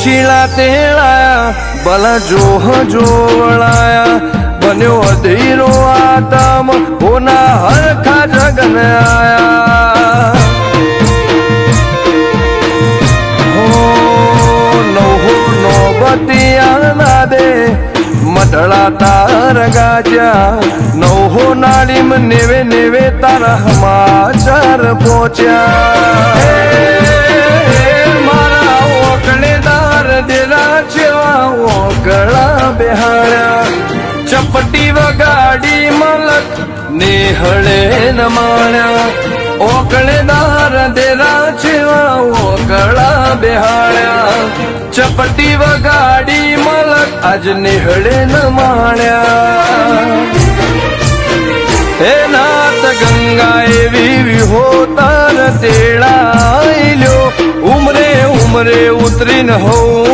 ગોખીલા તેળાયા ભલા જોહ જોવળાયા બન્યો અધીરો આતમ હોના હરખા જગન આયા હો નવહો નોબતિયા દે મઢળા તાર ગાજ્યા નવહો નાડીમ નેવે નેવે તારા સમાચાર પહોંચ્યા મારા ઓકળેદાર દેરા જેવા ઓકળા બેહાડ્યા ચપટી વગાડી મલક નેહળે નમાણ્યા ઓકળેદાર દેરા જેવા ઓકળા બેહાડ્યા ચપટી વગાડી મલક આજ નેહળે નમાણ્યા હે નાથ ગંગા એવી વિહોતાર તેડાઈ લ્યો ઉમરે ઉમરે ઉતરીને હોઉં